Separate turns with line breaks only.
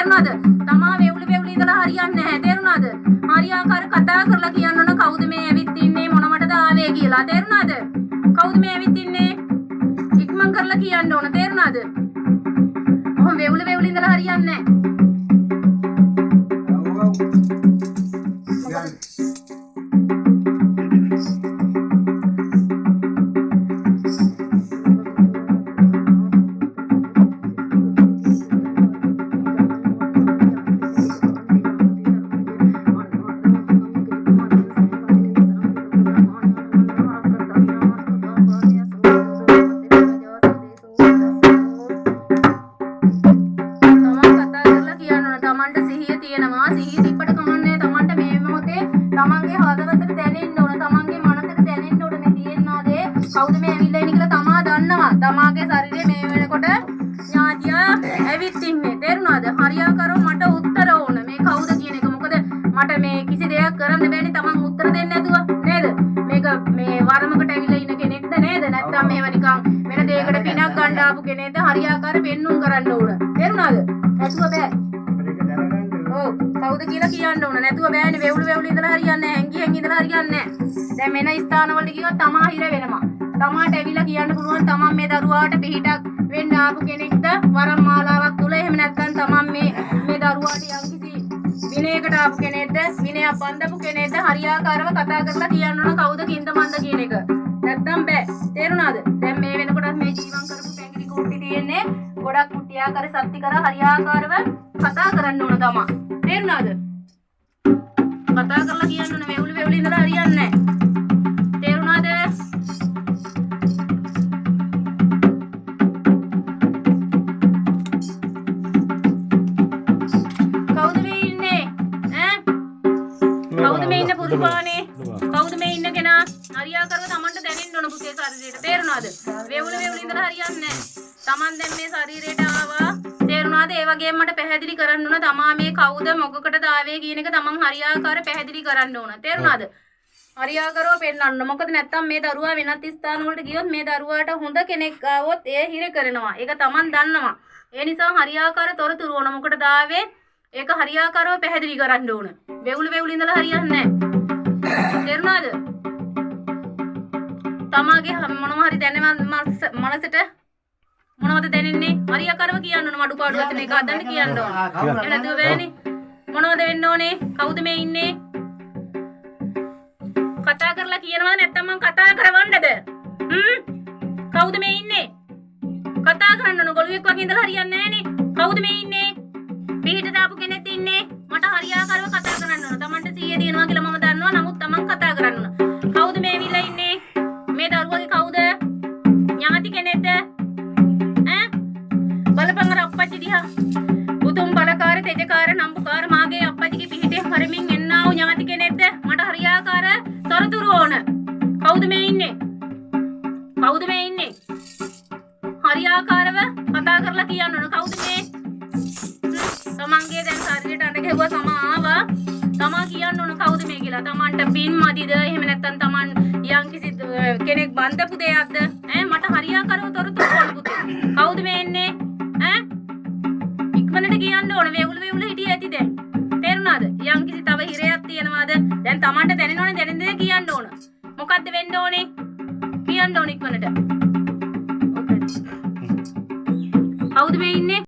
තේරුණාද? තමා වෙවුලි ඉඳලා හරියන්නේ නැහැ. තේරුණාද? හරියාකාර කතා කරලා කියන්න ඕන කවුද මේ ඇවිත් ඉන්නේ මොනවටද ආවේ කියලා. තේරුණාද? කවුද මේ ඇවිත් ඉන්නේ? ඉක්මන් කරලා කියන්න ඕන. තේරුණාද? ඔහොම වෙවුලි ඉඳලා හරියන්නේ නැහැ. තමන්ගේ හදවතට දැනෙන්න ඕන තමන්ගේ මනසට දැනෙන්න ඕන මේ තියෙනා දේ කවුද මේ ඇවිල්ලා ඉන්නේ කියලා තමා දන්නවා තමාගේ ශරීරයේ මේ වෙනකොට ඥාතියා ඇවිත් ඉන්නේ තේරුණාද හරියාකාරව මට උත්තර ඕන මේ කවුද කියන එක මොකද මට මේ කිසි දෙයක් කරන්න බෑනේ තමන් උත්තර දෙන්නේ නැතුව නේද මේක මේ වරමකට ඇවිල්ලා ඉන්න කෙනෙක්ද නේද නැත්නම් මේව නිකන් වෙන දෙයකට පිනක් ගන්න ආපු කෙනෙක්ද හරියාකාර පෙන්눔 කරන්න ඕන තේරුණාද නැතුව බෑ කවුද කියලා කියන්න ඕන නැතුව බෑනේ වෙවුලි ඉඳලා හරියන්නේ නැහැ හැංගි ඉඳලා හරියන්නේ නැහැ දැන් වෙන ස්ථානවලට ගියොත් තමා හිර වෙනවා තමාට ඇවිල්ලා කියන්න පුළුවන් තමන් මේ දරුවාට පිහිටක් වෙන්න ආපු කෙනෙක්ද වරම් මාලාවක් තුල එහෙම නැත්නම් තමන් මේ දරුවාට යම්කිසි විනයකට ආපු කෙනෙක්ද විනයක් බඳපු කෙනෙක්ද හරියාකාරව කතා කරලා කියන්න ඕන කවුද කින්ද මන්ද කියන එක නැත්නම් බෑ තේරුණාද දැන් මේ වෙනකොට මේ ජීවම් කරපු පැංගිරි කුට්ටි තියෙන්නේ ගොඩක් කුට්ටියාකාර සත්‍ති කර හරියාකාරව කතා කරන්න ඕන තමා තේරුණාද කතා කරලා කියන්න ඕන වෙවුලි ඉඳලා හරියන්නේ නැහැ තේරුණාද කවුද මේ ඉන්නේ ඈ කවුද මේ ඉන්න පුදුපානේ කවුද මේ ඉන්න කෙනා හරියාකාරව Tamanට දැනෙන්න ඕන පුතේ ශරීරයට තේරුණාද වෙවුලි ඉඳලා හරියන්නේ නැහැ Taman දැන් මේ ශරීරයට ආවා තේරුණාද ඒ වගේම මට පැහැදිලි කරන්න ඕන තමා මේ කවුද මොකකටද ආවේ කියන එක තමන් හරියාකාර පැහැදිලි කරන්න ඕන තේරුණාද හරියාකාරව පෙන්නන්න මොකද නැත්තම් මේ දරුවා වෙනත් ස්ථාන වලට ගියොත් මේ දරුවාට හොඳ කෙනෙක් ආවොත් ඒ හිර කරනවා ඒක තමන් දන්නවා ඒ නිසා හරියාකාර තොරතුරු ඕන මොකටද ආවේ ඒක හරියාකාරව පැහැදිලි කරන්න ඕන වෙවුලි ඉඳලා හරියන්නේ නැහැ තේරුණාද තමාගේ මොනවා හරි දැනෙන මනසට මොනවද දැනෙන්නේ හරියාකාරව කියන්න ඕන මඩු පාඩුවත් මේක හදන්න කියන්න ඕන එහෙම නැතුව බෑනේ මොනවද වෙන්න ඕනේ කවුද මේ ඉන්නේ කතා කරලා කියනවද නැත්නම් මං කතා කරවන්නද කවුද මේ ඉන්නේ කතා කරන්න ඕන ගොළුෙක් වගේ ඉඳලා හරියන්නේ නැහනේ කවුද මේ ඉන්නේ පිටිට දාපු කෙනෙක් ඉන්නේ මට හරියාකාරව කතා කරන්න ඕන Tamanට 100 දිනනවා කියලා මම දන්නවා නමුත් Taman කතා කරන්න ඕන කවුද මේ ඇවිල්ලා ඉන්නේ මේ දරුවගේ කවුද ඥාති කෙනෙක්ද බලපංගර අප්පච්චි දිහා උතුම් බලකාර තෙජකාර නම්බුකාර මාගේ අප්පච්චිගේ පිහිටේ හරමින් එන්නා වූ ඥාති කෙනෙක්ද මට හරියාකාර තොරතුරු ඕන කවුද මේ ඉන්නේ හරියාකාරව කතා කරලා කියන්න ඕන කවුද මේ තමන්ගේ දැන් ශරීරයට අඬ ගැහුවා තමා ආවා තමා කියන්න ඕන කවුද මේ කියලා තමන්ට පින් මදිද එහෙම නැත්නම් තමන් යම්කිසි කෙනෙක් බන්දපු දෙයක්ද මට හරියාකාරව තොරතුරු ඕන පුතේ කවුද මේ එන්නේ ඉක්මනට කියන්න ඕන වෙවුල හිටියේ ඇති දැන් තේරුණාද යම්කිසි තව හිරයක් තියනවාද දැන් Tamanට දැනෙනවනේ දැනෙන දේ කියන්න ඕන මොකද්ද වෙන්න ඕනේ කියන්න ඕන ඉක්මනට